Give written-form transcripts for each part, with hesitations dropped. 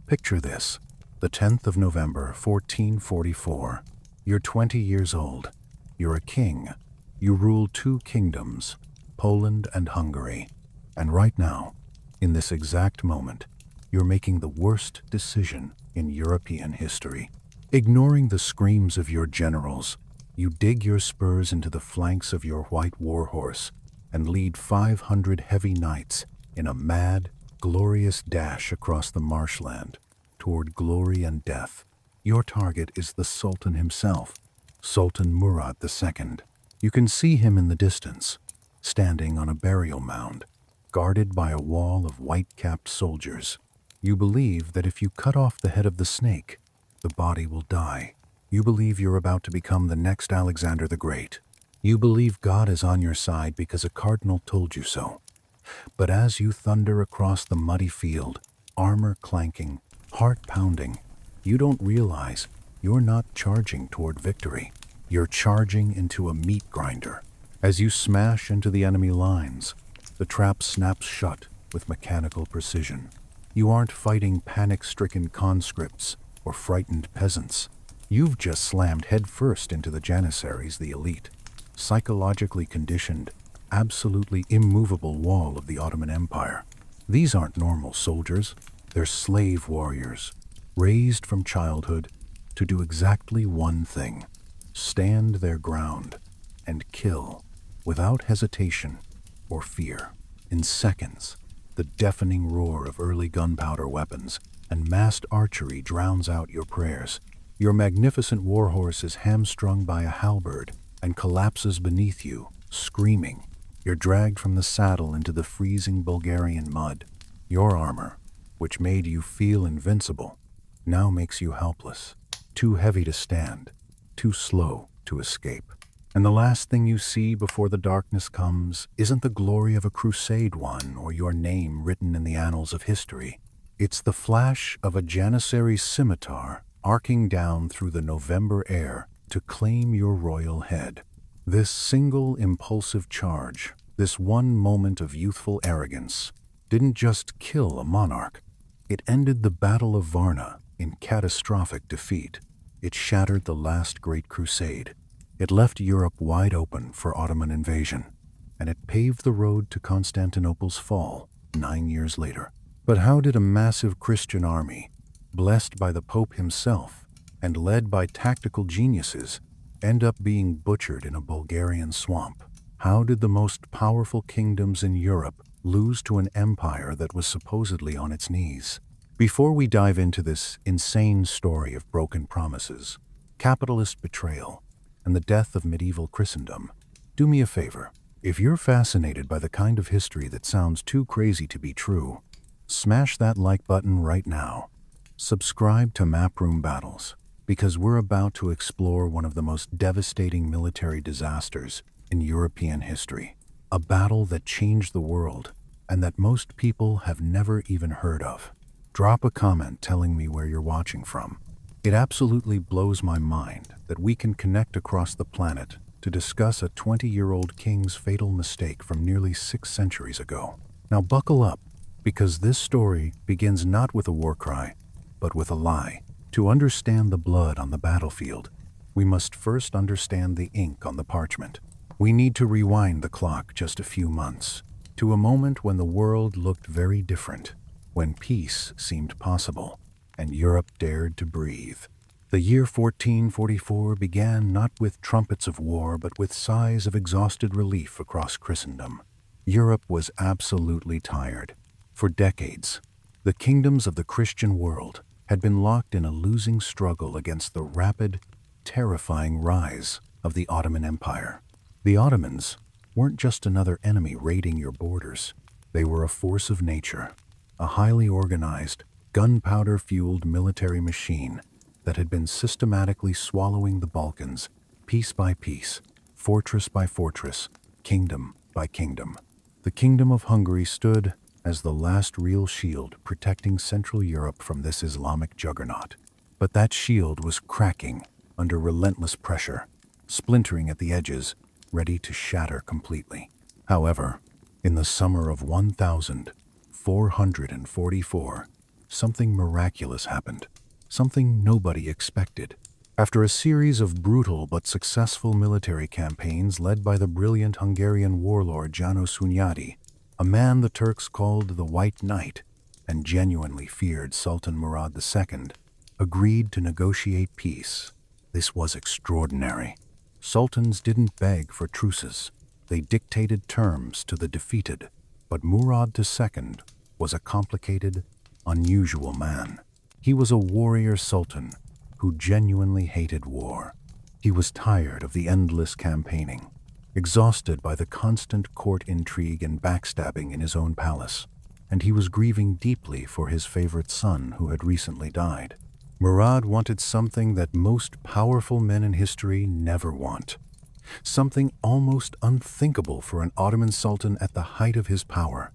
Picture this, the 10th of November, 1444. You're 20 years old. You're a king. You rule two kingdoms, Poland and Hungary. And right now, in this exact moment, you're making the worst decision in European history. Ignoring the screams of your generals, you dig your spurs into the flanks of your white warhorse and lead 500 heavy knights in a mad, glorious dash across the marshland toward glory and death. Your target is the Sultan himself, Sultan Murad II. You can see him in the distance, standing on a burial mound, guarded by a wall of white-capped soldiers. You believe that if you cut off the head of the snake, the body will die. You believe you're about to become the next Alexander the Great. You believe God is on your side because a cardinal told you so. But as you thunder across the muddy field, armor clanking, heart pounding, you don't realize you're not charging toward victory. You're charging into a meat grinder. As you smash into the enemy lines, the trap snaps shut with mechanical precision. You aren't fighting panic-stricken conscripts or frightened peasants. You've just slammed headfirst into the Janissaries, the elite, psychologically conditioned, absolutely immovable wall of the Ottoman Empire. These aren't normal soldiers. They're slave warriors, raised from childhood to do exactly one thing: stand their ground and kill without hesitation or fear. In seconds, the deafening roar of early gunpowder weapons and massed archery drowns out your prayers. Your magnificent warhorse is hamstrung by a halberd and collapses beneath you, screaming. You're dragged from the saddle into the freezing Bulgarian mud. Your armor, which made you feel invincible, now makes you helpless, too heavy to stand, too slow to escape. And the last thing you see before the darkness comes isn't the glory of a crusade won or your name written in the annals of history. It's the flash of a Janissary scimitar arcing down through the November air to claim your royal head. This single impulsive charge, this one moment of youthful arrogance, didn't just kill a monarch. It ended the Battle of Varna in catastrophic defeat. It shattered the last great crusade. It left Europe wide open for Ottoman invasion, and it paved the road to Constantinople's fall 9 years later. But how did a massive Christian army, blessed by the Pope himself and led by tactical geniuses, end up being butchered in a Bulgarian swamp? How did the most powerful kingdoms in Europe lose to an empire that was supposedly on its knees? Before we dive into this insane story of broken promises, capitalist betrayal, and the death of medieval Christendom, do me a favor. If you're fascinated by the kind of history that sounds too crazy to be true, smash that like button right now. Subscribe to Maproom Battles, because we're about to explore one of the most devastating military disasters in European history. A battle that changed the world and that most people have never even heard of. Drop a comment telling me where you're watching from. It absolutely blows my mind that we can connect across the planet to discuss a 20-year-old king's fatal mistake from nearly 6 centuries ago. Now buckle up, because this story begins not with a war cry, but with a lie. To understand the blood on the battlefield, we must first understand the ink on the parchment. We need to rewind the clock just a few months, to a moment when the world looked very different, when peace seemed possible, and Europe dared to breathe. The year 1444 began not with trumpets of war, but with sighs of exhausted relief across Christendom. Europe was absolutely tired. For decades, the kingdoms of the Christian world had been locked in a losing struggle against the rapid, terrifying rise of the Ottoman Empire. The Ottomans weren't just another enemy raiding your borders. They were a force of nature, a highly organized, gunpowder-fueled military machine that had been systematically swallowing the Balkans, piece by piece, fortress by fortress, kingdom by kingdom. The Kingdom of Hungary stood as the last real shield protecting Central Europe from this Islamic juggernaut. But that shield was cracking under relentless pressure, splintering at the edges, ready to shatter completely. However, in the summer of 1444, something miraculous happened, something nobody expected. After a series of brutal but successful military campaigns led by the brilliant Hungarian warlord János Hunyadi, a man the Turks called the White Knight and genuinely feared Sultan Murad II, agreed to negotiate peace. This was extraordinary. Sultans didn't beg for truces. They dictated terms to the defeated. But Murad II was a complicated, unusual man. He was a warrior sultan who genuinely hated war. He was tired of the endless campaigning, exhausted by the constant court intrigue and backstabbing in his own palace, and he was grieving deeply for his favorite son who had recently died. Murad wanted something that most powerful men in history never want, something almost unthinkable for an Ottoman sultan at the height of his power.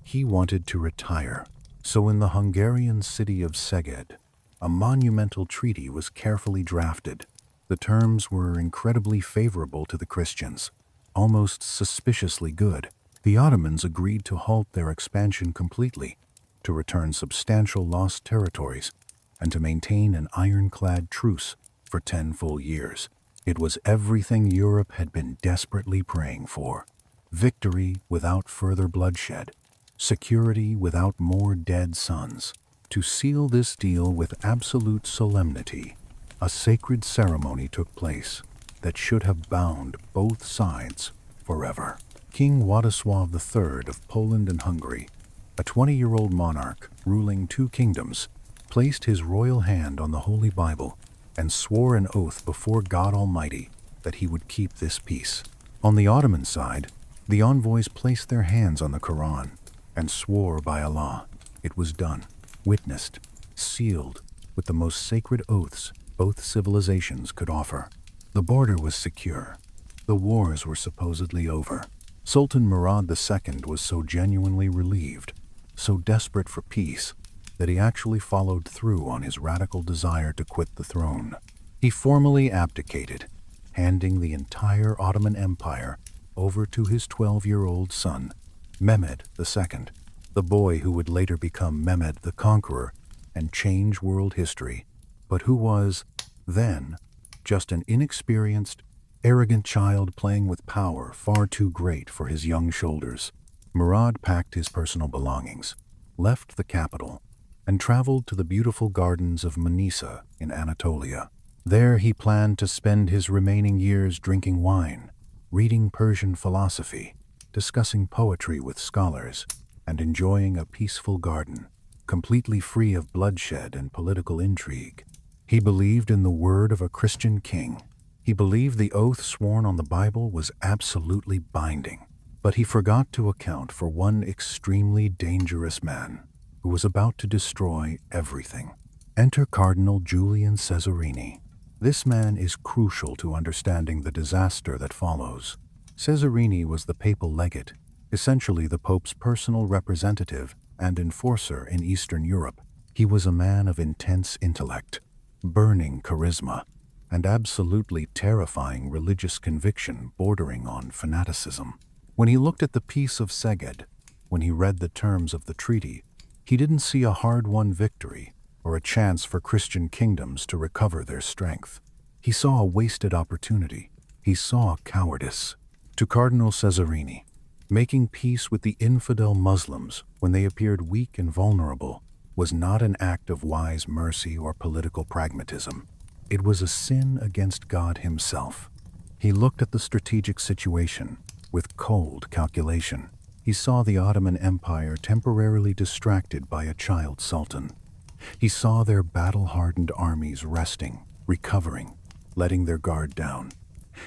He wanted to retire. So in the Hungarian city of Szeged, a monumental treaty was carefully drafted. The terms were incredibly favorable to the Christians, almost suspiciously good. The Ottomans agreed to halt their expansion completely, to return substantial lost territories, and to maintain an ironclad truce for 10 full years. It was everything Europe had been desperately praying for. Victory without further bloodshed. Security without more dead sons. To seal this deal with absolute solemnity, a sacred ceremony took place that should have bound both sides forever. King Władysław III of Poland and Hungary, a 20-year-old monarch ruling 2 kingdoms, placed his royal hand on the Holy Bible and swore an oath before God Almighty that he would keep this peace. On the Ottoman side, the envoys placed their hands on the Quran and swore by Allah. It was done, witnessed, sealed with the most sacred oaths both civilizations could offer. The border was secure. The wars were supposedly over. Sultan Murad II was so genuinely relieved, so desperate for peace, that he actually followed through on his radical desire to quit the throne. He formally abdicated, handing the entire Ottoman Empire over to his 12-year-old son, Mehmed II, the boy who would later become Mehmed the Conqueror and change world history, but who was, then, just an inexperienced, arrogant child playing with power far too great for his young shoulders. Murad packed his personal belongings, left the capital, and traveled to the beautiful gardens of Manisa in Anatolia. There he planned to spend his remaining years drinking wine, reading Persian philosophy, discussing poetry with scholars, and enjoying a peaceful garden, completely free of bloodshed and political intrigue. He believed in the word of a Christian king. He believed the oath sworn on the Bible was absolutely binding. But he forgot to account for one extremely dangerous man who was about to destroy everything. Enter Cardinal Julian Cesarini. This man is crucial to understanding the disaster that follows. Cesarini was the papal legate, essentially the Pope's personal representative and enforcer in Eastern Europe. He was a man of intense intellect, burning charisma, and absolutely terrifying religious conviction bordering on fanaticism. When he looked at the Peace of Szeged, when he read the terms of the treaty, he didn't see a hard-won victory or a chance for Christian kingdoms to recover their strength. He saw a wasted opportunity. He saw cowardice. To Cardinal Cesarini, making peace with the infidel Muslims when they appeared weak and vulnerable was not an act of wise mercy or political pragmatism. It was a sin against God himself. He looked at the strategic situation with cold calculation. He saw the Ottoman Empire temporarily distracted by a child sultan. He saw their battle-hardened armies resting, recovering, letting their guard down.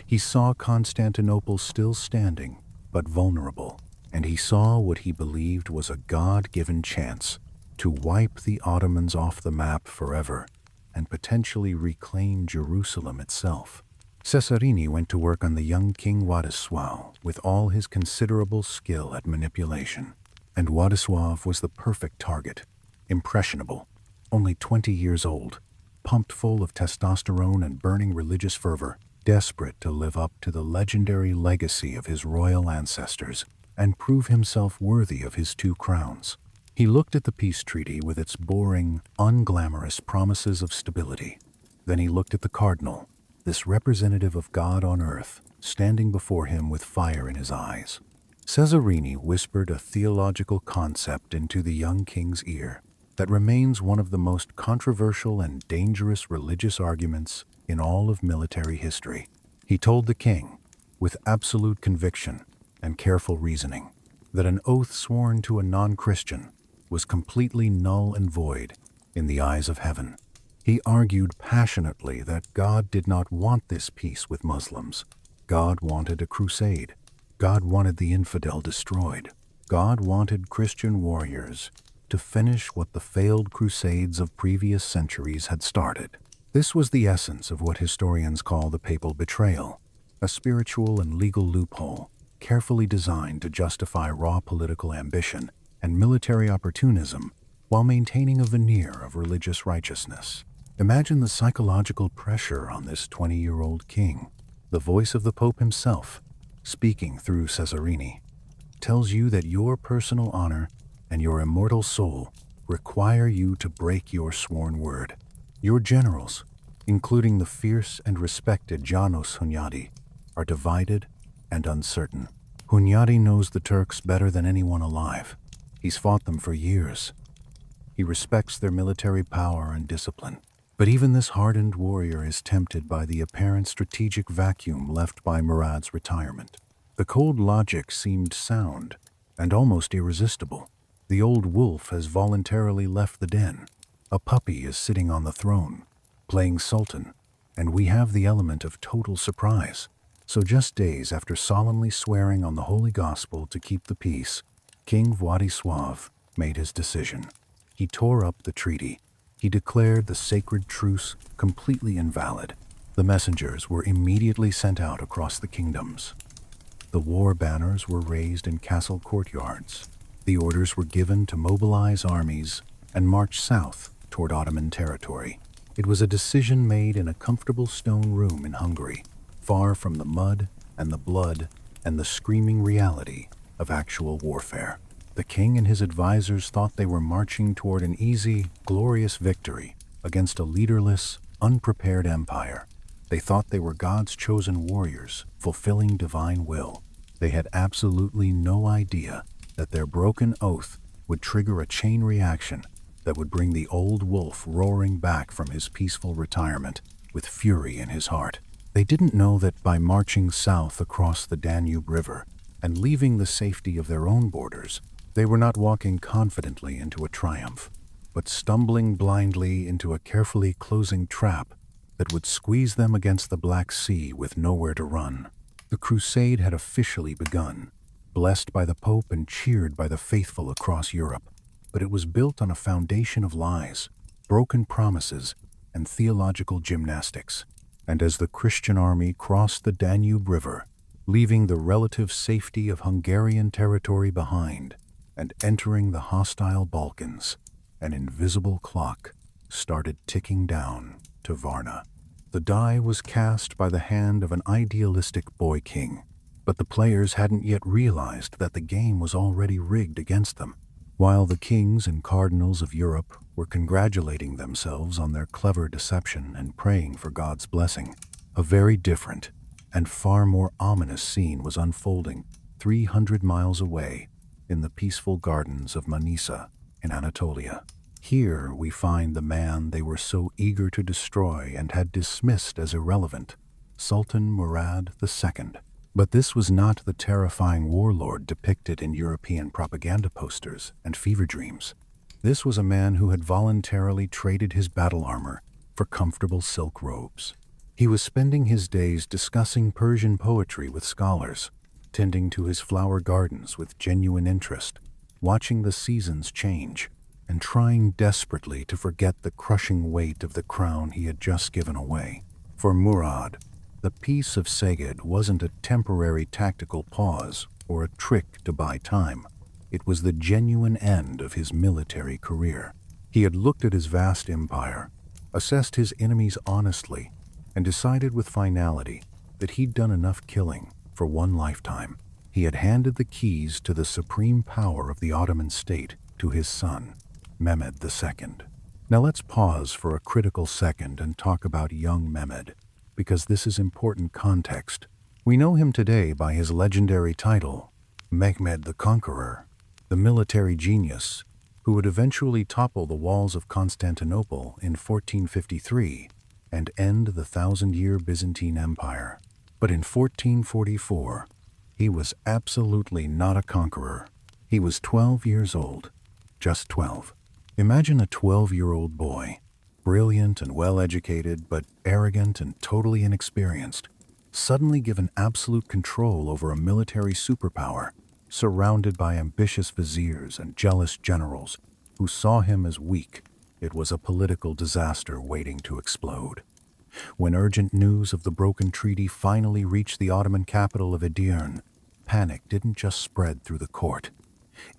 He saw Constantinople still standing, but vulnerable, and he saw what he believed was a God-given chance to wipe the Ottomans off the map forever and potentially reclaim Jerusalem itself. Cesarini went to work on the young King Władysław with all his considerable skill at manipulation. And Władysław was the perfect target, impressionable, only 20 years old, pumped full of testosterone and burning religious fervor, desperate to live up to the legendary legacy of his royal ancestors and prove himself worthy of his 2 crowns. He looked at the peace treaty with its boring, unglamorous promises of stability. Then he looked at the cardinal, this representative of God on earth, standing before him with fire in his eyes. Cesarini whispered a theological concept into the young king's ear that remains one of the most controversial and dangerous religious arguments in all of military history. He told the king, with absolute conviction and careful reasoning, that an oath sworn to a non-Christian was completely null and void in the eyes of heaven. He argued passionately that God did not want this peace with Muslims. God wanted a crusade. God wanted the infidel destroyed. God wanted Christian warriors to finish what the failed crusades of previous centuries had started. This was the essence of what historians call the papal betrayal, a spiritual and legal loophole carefully designed to justify raw political ambition and military opportunism while maintaining a veneer of religious righteousness. Imagine the psychological pressure on this 20-year-old king. The voice of the Pope himself, speaking through Cesarini, tells you that your personal honor and your immortal soul require you to break your sworn word. Your generals, including the fierce and respected Janos Hunyadi, are divided and uncertain. Hunyadi knows the Turks better than anyone alive. He's fought them for years. He respects their military power and discipline. But even this hardened warrior is tempted by the apparent strategic vacuum left by Murad's retirement. The cold logic seemed sound and almost irresistible. The old wolf has voluntarily left the den. A puppy is sitting on the throne, playing sultan, and we have the element of total surprise. So just days after solemnly swearing on the Holy Gospel to keep the peace, King Władysław made his decision. He tore up the treaty. He declared the sacred truce completely invalid. The messengers were immediately sent out across the kingdoms. The war banners were raised in castle courtyards. The orders were given to mobilize armies and march south toward Ottoman territory. It was a decision made in a comfortable stone room in Hungary, far from the mud and the blood and the screaming reality of actual warfare. The king and his advisors thought they were marching toward an easy, glorious victory against a leaderless, unprepared empire. They thought they were God's chosen warriors, fulfilling divine will. They had absolutely no idea that their broken oath would trigger a chain reaction that would bring the old wolf roaring back from his peaceful retirement with fury in his heart. They didn't know that by marching south across the Danube River and leaving the safety of their own borders, they were not walking confidently into a triumph, but stumbling blindly into a carefully closing trap that would squeeze them against the Black Sea with nowhere to run. The crusade had officially begun, blessed by the Pope and cheered by the faithful across Europe, but it was built on a foundation of lies, broken promises, and theological gymnastics. And as the Christian army crossed the Danube River, leaving the relative safety of Hungarian territory behind, and entering the hostile Balkans, an invisible clock started ticking down to Varna. The die was cast by the hand of an idealistic boy king, but the players hadn't yet realized that the game was already rigged against them. While the kings and cardinals of Europe were congratulating themselves on their clever deception and praying for God's blessing, a very different and far more ominous scene was unfolding 300 miles away in the peaceful gardens of Manisa in Anatolia. Here we find the man they were so eager to destroy and had dismissed as irrelevant, Sultan Murad II. But this was not the terrifying warlord depicted in European propaganda posters and fever dreams. This was a man who had voluntarily traded his battle armor for comfortable silk robes. He was spending his days discussing Persian poetry with scholars, tending to his flower gardens with genuine interest, watching the seasons change, and trying desperately to forget the crushing weight of the crown he had just given away. For Murad, the peace of Szeged wasn't a temporary tactical pause or a trick to buy time. It was the genuine end of his military career. He had looked at his vast empire, assessed his enemies honestly, and decided with finality that he'd done enough killing for one lifetime. He had handed the keys to the supreme power of the Ottoman state to his son, Mehmed II. Now let's pause for a critical second and talk about young Mehmed, because this is important context. We know him today by his legendary title, Mehmed the Conqueror, the military genius who would eventually topple the walls of Constantinople in 1453 and end the thousand-year Byzantine Empire. But in 1444, he was absolutely not a conqueror. He was 12 years old, just 12. Imagine a 12-year-old boy, brilliant and well-educated, but arrogant and totally inexperienced, suddenly given absolute control over a military superpower, surrounded by ambitious viziers and jealous generals who saw him as weak. It was a political disaster waiting to explode. When urgent news of the broken treaty finally reached the Ottoman capital of Edirne, panic didn't just spread through the court.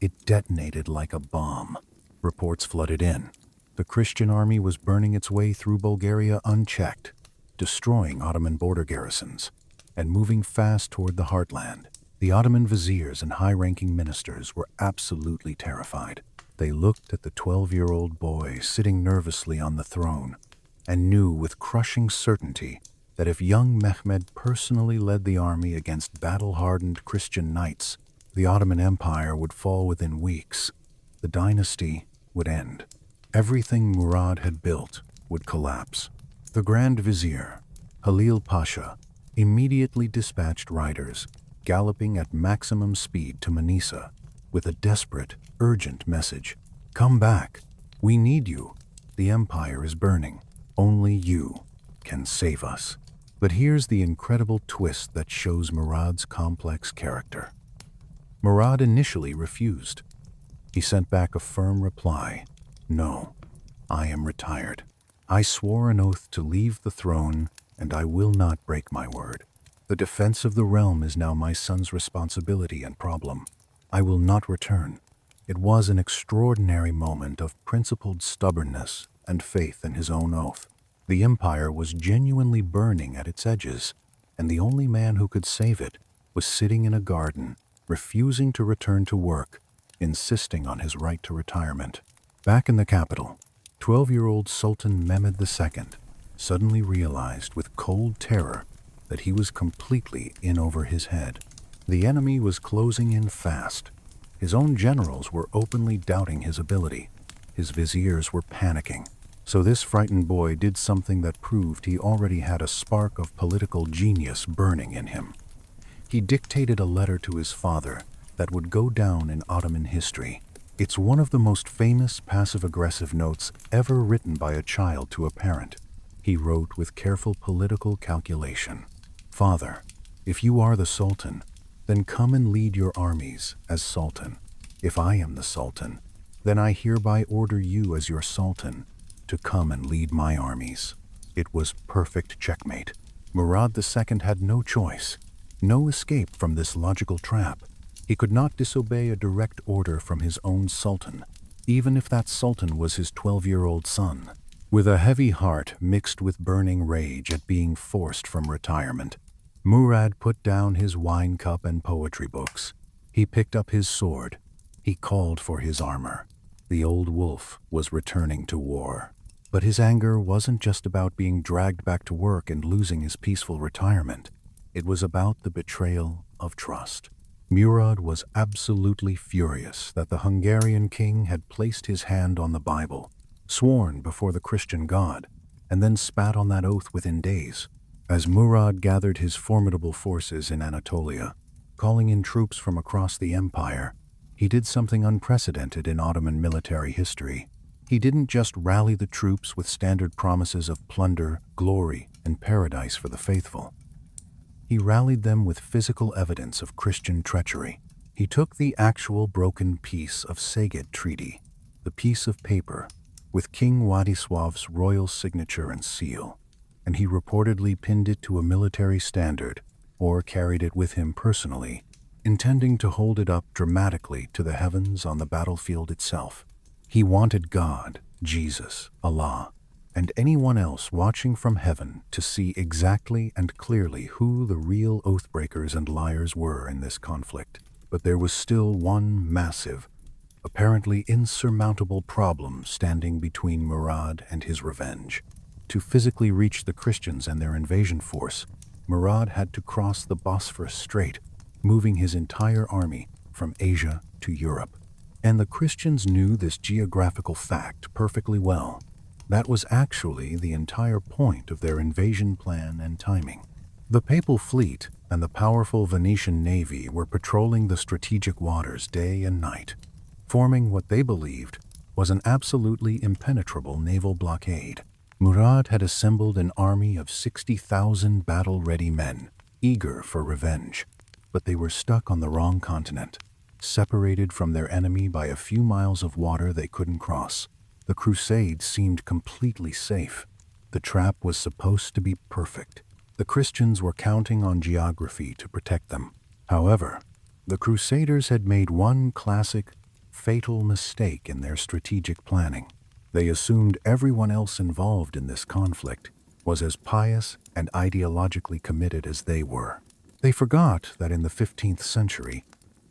It detonated like a bomb. Reports flooded in. The Christian army was burning its way through Bulgaria unchecked, destroying Ottoman border garrisons, and moving fast toward the heartland. The Ottoman viziers and high-ranking ministers were absolutely terrified. They looked at the 12-year-old boy sitting nervously on the throne and knew with crushing certainty that if young Mehmed personally led the army against battle-hardened Christian knights, the Ottoman Empire would fall within weeks. The dynasty would end. Everything Murad had built would collapse. The Grand Vizier, Halil Pasha, immediately dispatched riders galloping at maximum speed to Manisa with a desperate, urgent message. "Come back. We need you. The empire is burning. Only you can save us." But here's the incredible twist that shows Murad's complex character. Murad initially refused. He sent back a firm reply. "No, I am retired. I swore an oath to leave the throne, and I will not break my word. The defense of the realm is now my son's responsibility and problem. I will not return." It was an extraordinary moment of principled stubbornness and faith in his own oath. The empire was genuinely burning at its edges, and the only man who could save it was sitting in a garden, refusing to return to work, insisting on his right to retirement. Back in the capital, 12-year-old Sultan Mehmed II suddenly realized with cold terror that he was completely in over his head. The enemy was closing in fast. His own generals were openly doubting his ability. His viziers were panicking. So this frightened boy did something that proved he already had a spark of political genius burning in him. He dictated a letter to his father that would go down in Ottoman history. It's one of the most famous passive-aggressive notes ever written by a child to a parent. He wrote with careful political calculation, "Father, if you are the Sultan, then come and lead your armies as Sultan. If I am the Sultan, then I hereby order you as your Sultan to come and lead my armies." It was perfect checkmate. Murad II had no choice, no escape from this logical trap. He could not disobey a direct order from his own Sultan, even if that Sultan was his 12-year-old son. With a heavy heart mixed with burning rage at being forced from retirement, Murad put down his wine cup and poetry books. He picked up his sword. He called for his armor. The old wolf was returning to war. But his anger wasn't just about being dragged back to work and losing his peaceful retirement. It was about the betrayal of trust. Murad was absolutely furious that the Hungarian king had placed his hand on the Bible, sworn before the Christian God, and then spat on that oath within days. As Murad gathered his formidable forces in Anatolia, calling in troops from across the empire, he did something unprecedented in Ottoman military history. He didn't just rally the troops with standard promises of plunder, glory, and paradise for the faithful. He rallied them with physical evidence of Christian treachery. He took the actual broken piece of Szeged Treaty, the piece of paper, with King Władysław's royal signature and seal, and he reportedly pinned it to a military standard or carried it with him personally, intending to hold it up dramatically to the heavens on the battlefield itself. He wanted God, Jesus, Allah, and anyone else watching from heaven to see exactly and clearly who the real oathbreakers and liars were in this conflict. But there was still one massive, apparently insurmountable problem standing between Murad and his revenge. To physically reach the Christians and their invasion force, Murad had to cross the Bosphorus Strait, moving his entire army from Asia to Europe. And the Christians knew this geographical fact perfectly well. That was actually the entire point of their invasion plan and timing. The Papal fleet and the powerful Venetian navy were patrolling the strategic waters day and night, forming what they believed was an absolutely impenetrable naval blockade. Murad had assembled an army of 60,000 battle-ready men, eager for revenge, but they were stuck on the wrong continent, separated from their enemy by a few miles of water they couldn't cross. The crusade seemed completely safe. The trap was supposed to be perfect. The Christians were counting on geography to protect them. However, the Crusaders had made one classic, fatal mistake in their strategic planning. They assumed everyone else involved in this conflict was as pious and ideologically committed as they were. They forgot that in the 15th century,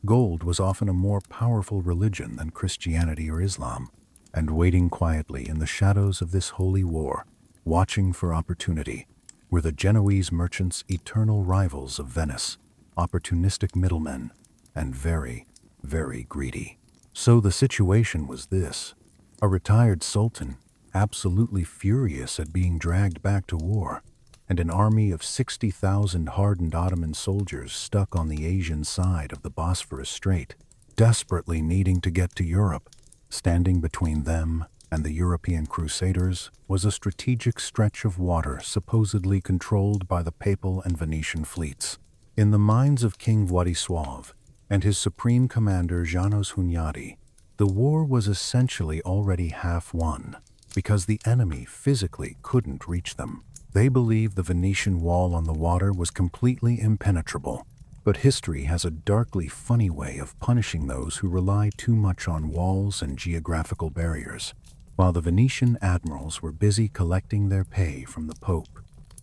gold was often a more powerful religion than Christianity or Islam, and waiting quietly in the shadows of this holy war, watching for opportunity, were the Genoese merchants' eternal rivals of Venice, opportunistic middlemen, and very, very greedy. So the situation was this: a retired sultan, absolutely furious at being dragged back to war, and an army of 60,000 hardened Ottoman soldiers stuck on the Asian side of the Bosphorus Strait, desperately needing to get to Europe. Standing between them and the European Crusaders was a strategic stretch of water supposedly controlled by the Papal and Venetian fleets. In the minds of King Władysław and his supreme commander Janos Hunyadi, the war was essentially already half won, because the enemy physically couldn't reach them. They believed the Venetian wall on the water was completely impenetrable, but history has a darkly funny way of punishing those who rely too much on walls and geographical barriers. While the Venetian admirals were busy collecting their pay from the Pope,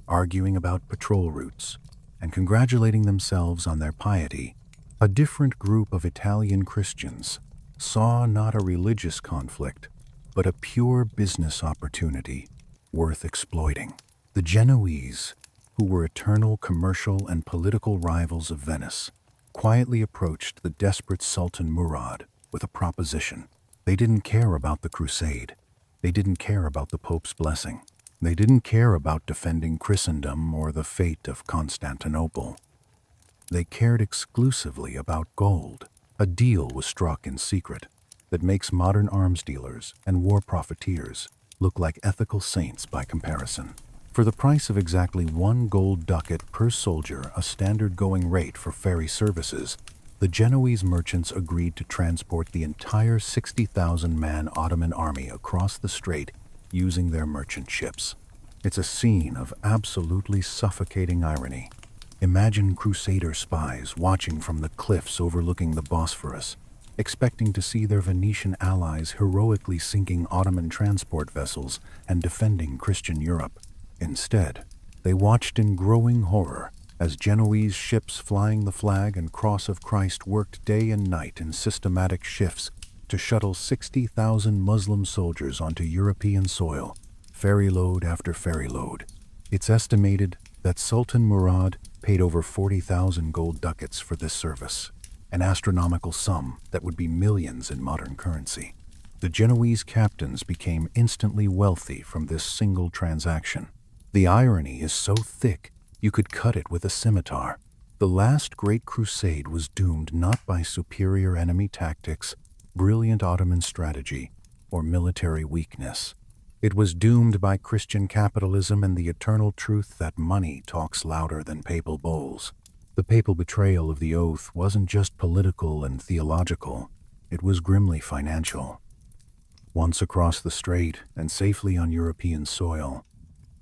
arguing about patrol routes, and congratulating themselves on their piety, a different group of Italian Christians saw not a religious conflict, but a pure business opportunity worth exploiting. The Genoese, who were eternal commercial and political rivals of Venice, quietly approached the desperate Sultan Murad with a proposition. They didn't care about the crusade. They didn't care about the Pope's blessing. They didn't care about defending Christendom or the fate of Constantinople. They cared exclusively about gold. A deal was struck in secret that makes modern arms dealers and war profiteers look like ethical saints by comparison. For the price of exactly 1 gold ducat per soldier, a standard going rate for ferry services, the Genoese merchants agreed to transport the entire 60,000-man Ottoman army across the strait using their merchant ships. It's a scene of absolutely suffocating irony. Imagine Crusader spies watching from the cliffs overlooking the Bosphorus, expecting to see their Venetian allies heroically sinking Ottoman transport vessels and defending Christian Europe. Instead, they watched in growing horror as Genoese ships flying the flag and cross of Christ worked day and night in systematic shifts to shuttle 60,000 Muslim soldiers onto European soil, ferry load after ferry load. It's estimated that Sultan Murad paid over 40,000 gold ducats for this service, an astronomical sum that would be millions in modern currency. The Genoese captains became instantly wealthy from this single transaction. The irony is so thick you could cut it with a scimitar. The last great crusade was doomed not by superior enemy tactics, brilliant Ottoman strategy, or military weakness. It was doomed by Christian capitalism and the eternal truth that money talks louder than papal bulls. The papal betrayal of the oath wasn't just political and theological, it was grimly financial. Once across the strait and safely on European soil,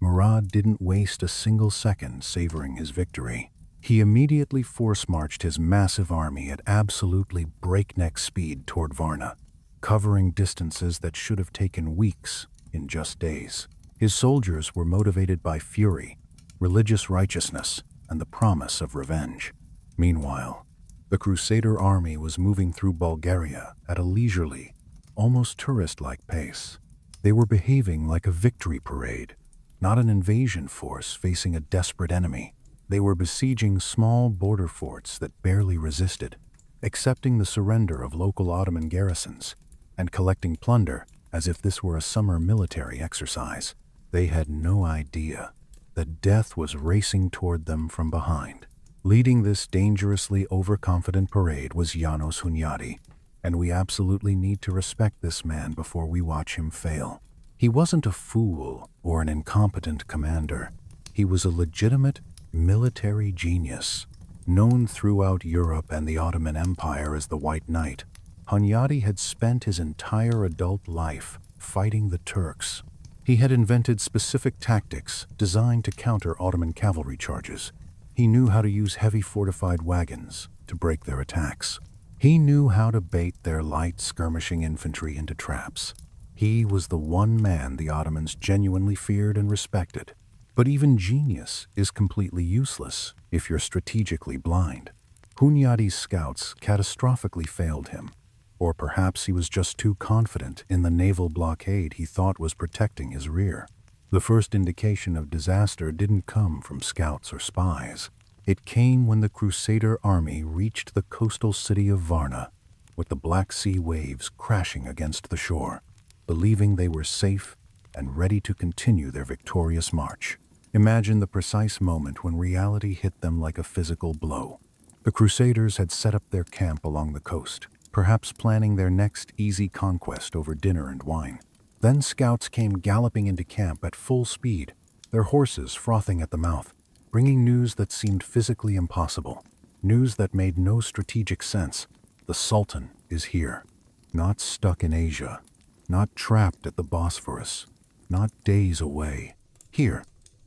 Murad didn't waste a single second savoring his victory. He immediately force-marched his massive army at absolutely breakneck speed toward Varna, covering distances that should have taken weeks in just days. His soldiers were motivated by fury, religious righteousness, and the promise of revenge. Meanwhile, The Crusader army was moving through Bulgaria at a leisurely, almost tourist-like pace. They were behaving like a victory parade, not an invasion force facing a desperate enemy. They were besieging small border forts that barely resisted, accepting the surrender of local Ottoman garrisons, and collecting plunder as if this were a summer military exercise. They had no idea that death was racing toward them from behind. Leading this dangerously overconfident parade was János Hunyadi, and we absolutely need to respect this man before we watch him fail. He wasn't a fool or an incompetent commander. He was a legitimate military genius, known throughout Europe and the Ottoman Empire as the White Knight. Hunyadi had spent his entire adult life fighting the Turks. He had invented specific tactics designed to counter Ottoman cavalry charges. He knew how to use heavy fortified wagons to break their attacks. He knew how to bait their light skirmishing infantry into traps. He was the one man the Ottomans genuinely feared and respected. But even genius is completely useless if you're strategically blind. Hunyadi's scouts catastrophically failed him, or perhaps he was just too confident in the naval blockade he thought was protecting his rear. The first indication of disaster didn't come from scouts or spies. It came when the Crusader army reached the coastal city of Varna, with the Black Sea waves crashing against the shore, believing they were safe and ready to continue their victorious march. Imagine the precise moment when reality hit them like a physical blow. The Crusaders had set up their camp along the coast, perhaps planning their next easy conquest over dinner and wine. Then scouts came galloping into camp at full speed, their horses frothing at the mouth, bringing news that seemed physically impossible, news that made no strategic sense. The Sultan is here, not stuck in Asia, not trapped at the Bosphorus, not days away. Here,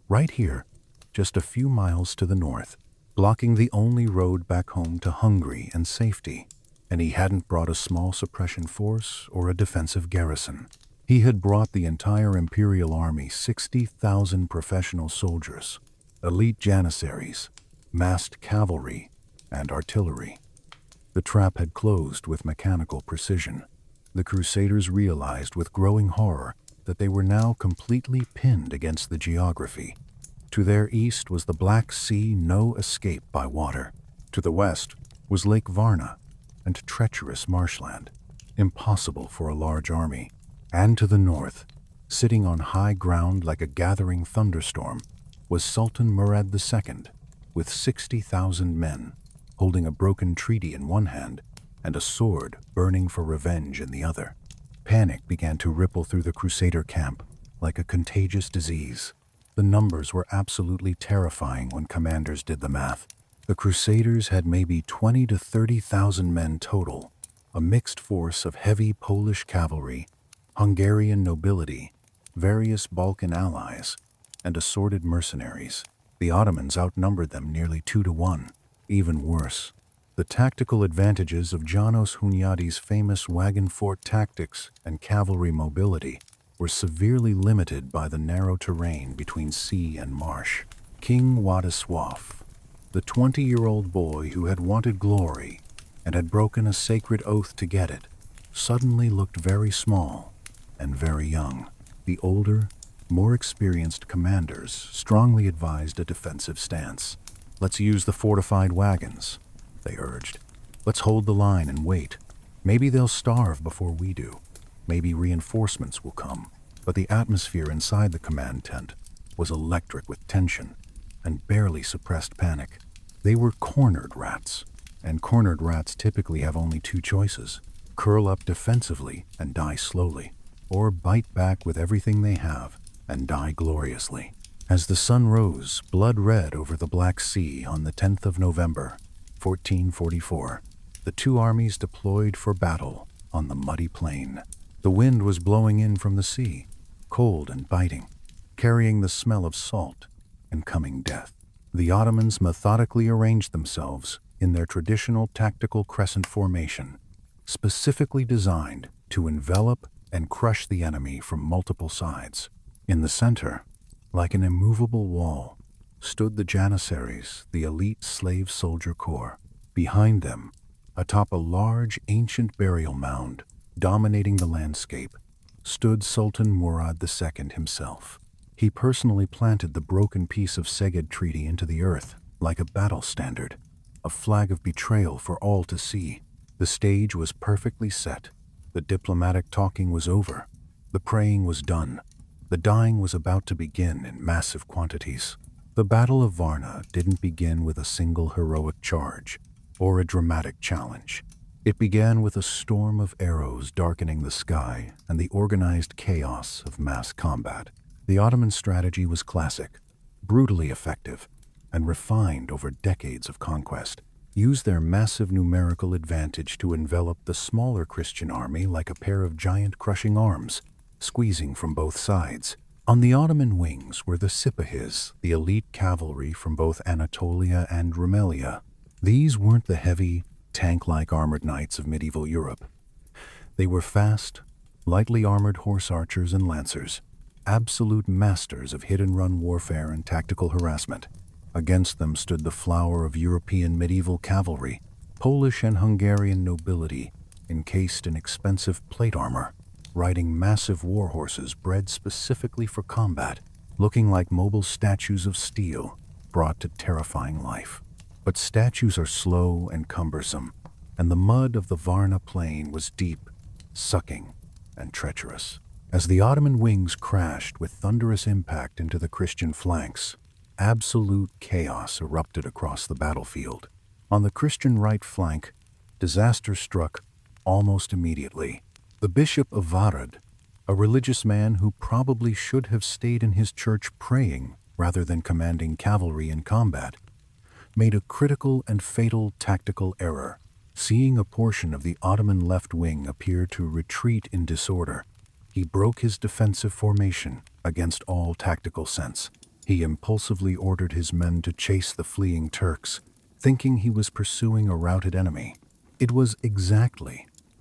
right here, just a few miles to the north, blocking the only road back home to Hungary and safety. And he hadn't brought a small suppression force or a defensive garrison. He had brought the entire imperial army, 60,000 professional soldiers, elite janissaries, massed cavalry, and artillery. The trap had closed with mechanical precision. The Crusaders realized with growing horror that they were now completely pinned against the geography. To their east was the Black Sea, no escape by water. To the west was Lake Varna and treacherous marshland, impossible for a large army. And to the north, sitting on high ground like a gathering thunderstorm, was Sultan Murad II, with 60,000 men, holding a broken treaty in one hand and a sword burning for revenge in the other. Panic began to ripple through the Crusader camp like a contagious disease. The numbers were absolutely terrifying when commanders did the math. The Crusaders had maybe 20 to 30,000 men total, a mixed force of heavy Polish cavalry, Hungarian nobility, various Balkan allies, and assorted mercenaries. The Ottomans outnumbered them nearly 2 to 1. Even worse, the tactical advantages of János Hunyadi's famous wagon fort tactics and cavalry mobility were severely limited by the narrow terrain between sea and marsh. King Władysław, the 20-year-old boy who had wanted glory and had broken a sacred oath to get it, suddenly looked very small and very young. The older, more experienced commanders strongly advised a defensive stance. "Let's use the fortified wagons," they urged. "Let's hold the line and wait. Maybe they'll starve before we do. Maybe reinforcements will come." But the atmosphere inside the command tent was electric with tension and barely suppressed panic. They were cornered rats, and cornered rats typically have only two choices: curl up defensively and die slowly, or bite back with everything they have and die gloriously. As the sun rose blood red over the Black Sea on the 10th of November, 1444, the two armies deployed for battle on the muddy plain. The wind was blowing in from the sea, cold and biting, carrying the smell of salt and coming death. The Ottomans methodically arranged themselves in their traditional tactical crescent formation, specifically designed to envelop and crush the enemy from multiple sides. In the center, like an immovable wall, stood the Janissaries, the elite slave soldier corps. Behind them, atop a large ancient burial mound dominating the landscape, stood Sultan Murad II himself. He personally planted the broken piece of Szeged Treaty into the earth like a battle standard, a flag of betrayal for all to see. The stage was perfectly set. The diplomatic talking was over. The praying was done. The dying was about to begin in massive quantities. The Battle of Varna didn't begin with a single heroic charge or a dramatic challenge. It began with a storm of arrows darkening the sky and the organized chaos of mass combat. The Ottoman strategy was classic, brutally effective, and refined over decades of conquest. Use their massive numerical advantage to envelop the smaller Christian army like a pair of giant crushing arms, squeezing from both sides. On the Ottoman wings were the Sipahis, the elite cavalry from both Anatolia and Rumelia. These weren't the heavy, tank-like armored knights of medieval Europe. They were fast, lightly armored horse archers and lancers, absolute masters of hit-and-run warfare and tactical harassment. Against them stood the flower of European medieval cavalry, Polish and Hungarian nobility, encased in expensive plate armor, riding massive war horses bred specifically for combat, looking like mobile statues of steel brought to terrifying life. But statues are slow and cumbersome, and the mud of the Varna plain was deep, sucking, and treacherous. As the Ottoman wings crashed with thunderous impact into the Christian flanks, absolute chaos erupted across the battlefield. On the Christian right flank, disaster struck almost immediately. The Bishop of Varad, a religious man who probably should have stayed in his church praying rather than commanding cavalry in combat, made a critical and fatal tactical error. Seeing a portion of the Ottoman left wing appear to retreat in disorder, he broke his defensive formation against all tactical sense. He impulsively ordered his men to chase the fleeing Turks, thinking he was pursuing a routed enemy. It was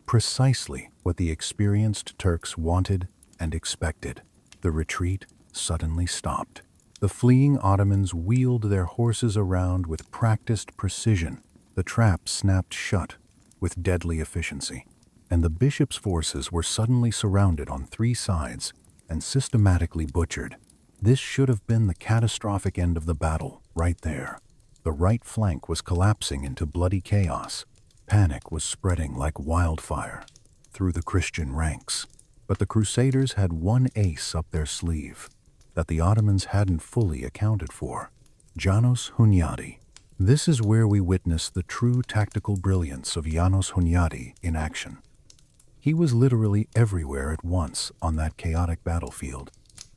precisely what the experienced Turks wanted and expected. The retreat suddenly stopped. The fleeing Ottomans wheeled their horses around with practiced precision. The trap snapped shut with deadly efficiency, and the bishop's forces were suddenly surrounded on three sides and systematically butchered. This should have been the catastrophic end of the battle, right there. The right flank was collapsing into bloody chaos. Panic was spreading like wildfire through the Christian ranks. But the Crusaders had one ace up their sleeve that the Ottomans hadn't fully accounted for: János Hunyadi. This is where we witness the true tactical brilliance of János Hunyadi in action. He was literally everywhere at once on that chaotic battlefield,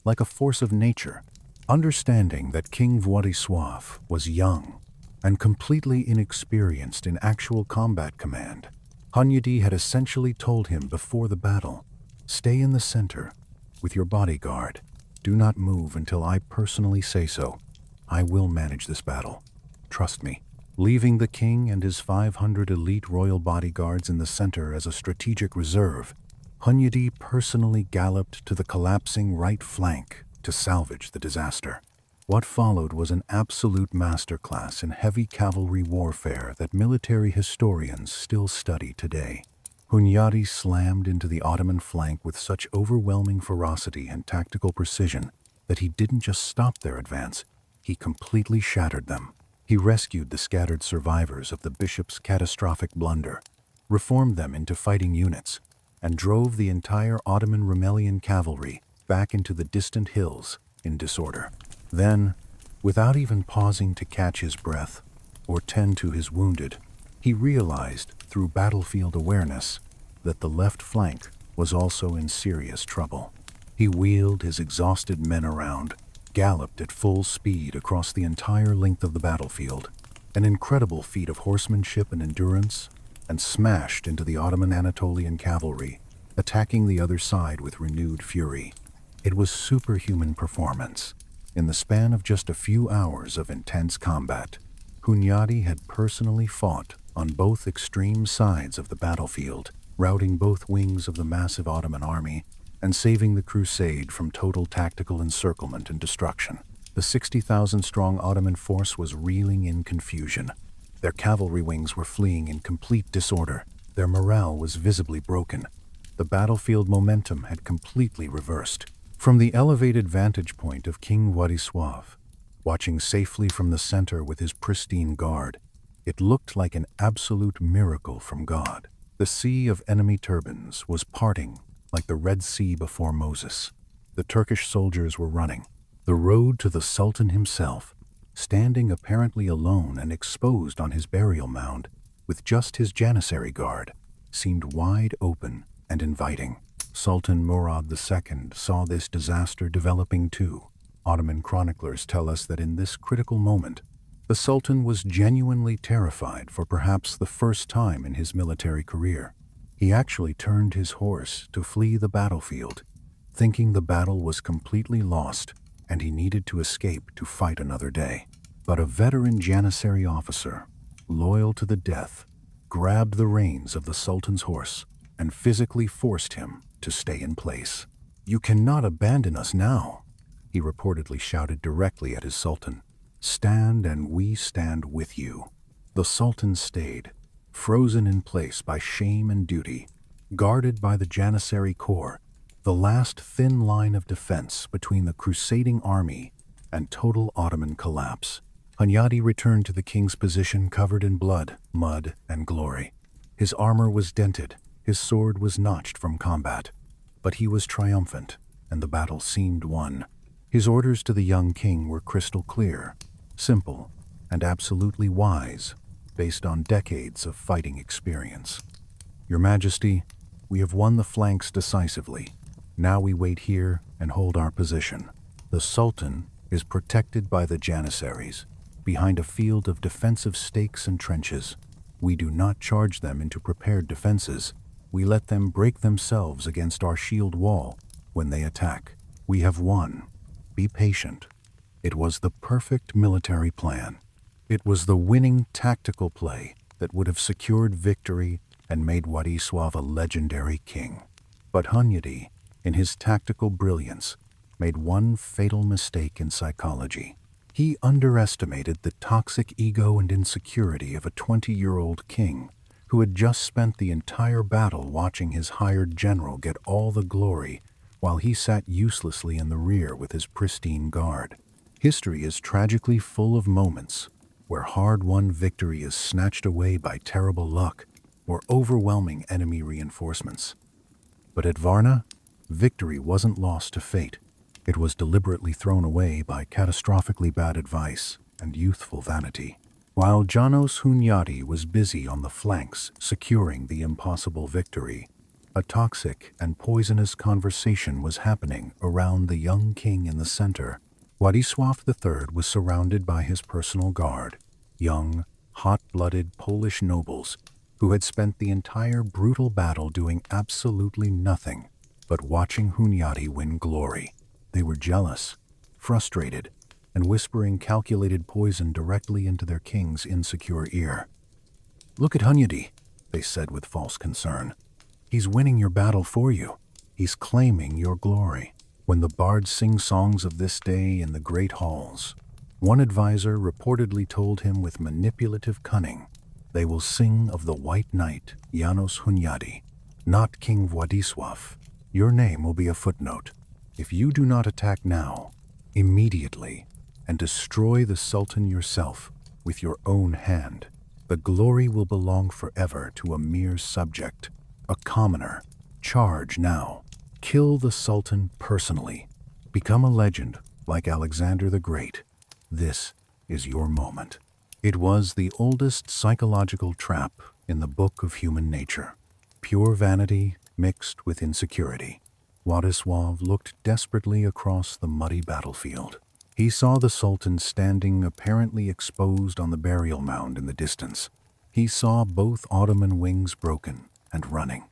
like a force of nature. Understanding that King Władysław was young and completely inexperienced in actual combat command, Hunyadi had essentially told him before the battle, "Stay in the center with your bodyguard. Do not move until I personally say so. I will manage this battle. Trust me." Leaving the king and his 500 elite royal bodyguards in the center as a strategic reserve, Hunyadi personally galloped to the collapsing right flank to salvage the disaster. What followed was an absolute masterclass in heavy cavalry warfare that military historians still study today. Hunyadi slammed into the Ottoman flank with such overwhelming ferocity and tactical precision that he didn't just stop their advance, he completely shattered them. He rescued the scattered survivors of the bishop's catastrophic blunder, reformed them into fighting units, and drove the entire Ottoman Rumelian cavalry back into the distant hills in disorder. Then, without even pausing to catch his breath or tend to his wounded, he realized through battlefield awareness that the left flank was also in serious trouble. He wheeled his exhausted men around, galloped at full speed across the entire length of the battlefield, an incredible feat of horsemanship and endurance, and smashed into the Ottoman Anatolian cavalry, attacking the other side with renewed fury. It was superhuman performance. In the span of just a few hours of intense combat, Hunyadi had personally fought on both extreme sides of the battlefield, routing both wings of the massive Ottoman army and saving the crusade from total tactical encirclement and destruction. The 60,000-strong Ottoman force was reeling in confusion. Their cavalry wings were fleeing in complete disorder. Their morale was visibly broken. The battlefield momentum had completely reversed. From the elevated vantage point of King Władysław, watching safely from the center with his pristine guard, it looked like an absolute miracle from God. The sea of enemy turbans was parting like the Red Sea before Moses. The Turkish soldiers were running. The road to the Sultan himself, standing apparently alone and exposed on his burial mound, with just his Janissary guard, seemed wide open and inviting. Sultan Murad II saw this disaster developing too. Ottoman chroniclers tell us that in this critical moment, the Sultan was genuinely terrified for perhaps the first time in his military career. He actually turned his horse to flee the battlefield, thinking the battle was completely lost and he needed to escape to fight another day. But a veteran Janissary officer, loyal to the death, grabbed the reins of the Sultan's horse and physically forced him to stay in place. "You cannot abandon us now," he reportedly shouted directly at his Sultan. "Stand and we stand with you." The Sultan stayed, frozen in place by shame and duty, guarded by the Janissary Corps, the last thin line of defense between the crusading army and total Ottoman collapse. Hunyadi returned to the king's position covered in blood, mud, and glory. His armor was dented, his sword was notched from combat, but he was triumphant, and the battle seemed won. His orders to the young king were crystal clear, simple, and absolutely wise, based on decades of fighting experience. "Your Majesty, we have won the flanks decisively. Now we wait here and hold our position. The Sultan is protected by the Janissaries, behind a field of defensive stakes and trenches. We do not charge them into prepared defenses. We let them break themselves against our shield wall when they attack. We have won. Be patient." It was the perfect military plan. It was the winning tactical play that would have secured victory and made Władysław a legendary king. But Hunyadi, in his tactical brilliance, made one fatal mistake in psychology. He underestimated the toxic ego and insecurity of a 20-year-old king who had just spent the entire battle watching his hired general get all the glory while he sat uselessly in the rear with his pristine guard. History is tragically full of moments where hard-won victory is snatched away by terrible luck or overwhelming enemy reinforcements. But at Varna, victory wasn't lost to fate. It was deliberately thrown away by catastrophically bad advice and youthful vanity. While Janos Hunyadi was busy on the flanks securing the impossible victory, a toxic and poisonous conversation was happening around the young king in the center. Władysław III was surrounded by his personal guard, young, hot-blooded Polish nobles who had spent the entire brutal battle doing absolutely nothing but watching Hunyadi win glory. They were jealous, frustrated, and whispering calculated poison directly into their king's insecure ear. "Look at Hunyadi," they said with false concern. "He's winning your battle for you. He's claiming your glory." When the bards sing songs of this day in the great halls, one advisor reportedly told him with manipulative cunning, "They will sing of the White Knight, Janos Hunyadi, not King Władysław. Your name will be a footnote. If you do not attack now, immediately, and destroy the Sultan yourself with your own hand, the glory will belong forever to a mere subject, a commoner. Charge now. Kill the Sultan personally. Become a legend like Alexander the Great. This is your moment." It was the oldest psychological trap in the book of human nature. Pure vanity mixed with insecurity. Władysław looked desperately across the muddy battlefield. He saw the Sultan standing apparently exposed on the burial mound in the distance. He saw both Ottoman wings broken and running.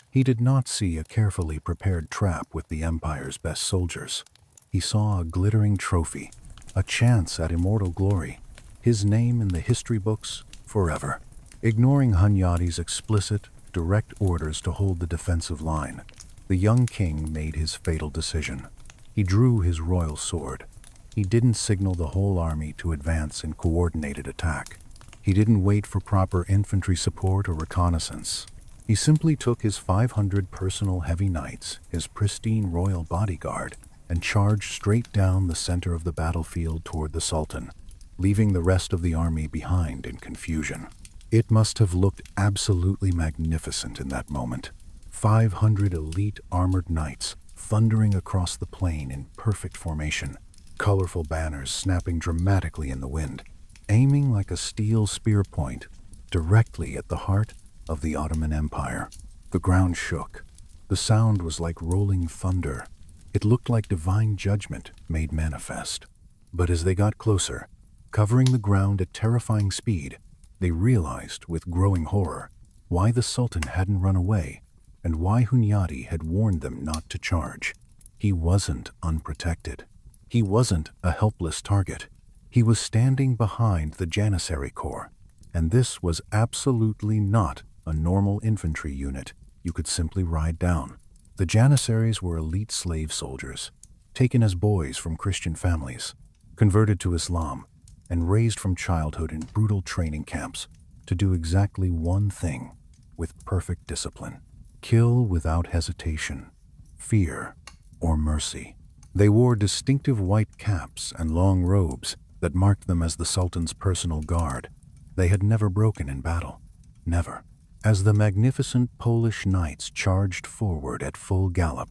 He did not see a carefully prepared trap with the empire's best soldiers. He saw a glittering trophy, a chance at immortal glory, his name in the history books forever. Ignoring Hunyadi's explicit, direct orders to hold the defensive line, the young king made his fatal decision. He drew his royal sword. He didn't signal the whole army to advance in coordinated attack. He didn't wait for proper infantry support or reconnaissance. He simply took his 500 personal heavy knights, his pristine royal bodyguard, and charged straight down the center of the battlefield toward the Sultan, leaving the rest of the army behind in confusion. It must have looked absolutely magnificent in that moment. 500 elite armored knights thundering across the plain in perfect formation, colorful banners snapping dramatically in the wind, aiming like a steel spear point directly at the heart of the Ottoman Empire. The ground shook. The sound was like rolling thunder. It looked like divine judgment made manifest. But as they got closer, covering the ground at terrifying speed, they realized with growing horror why the Sultan hadn't run away and why Hunyadi had warned them not to charge. He wasn't unprotected. He wasn't a helpless target. He was standing behind the Janissary Corps, and this was absolutely not a normal infantry unit you could simply ride down. The Janissaries were elite slave soldiers, taken as boys from Christian families, converted to Islam, and raised from childhood in brutal training camps to do exactly one thing with perfect discipline: kill without hesitation, fear, or mercy. They wore distinctive white caps and long robes that marked them as the Sultan's personal guard. They had never broken in battle. Never. As the magnificent Polish knights charged forward at full gallop,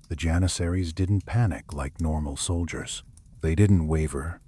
the Janissaries didn't panic like normal soldiers. They didn't waver.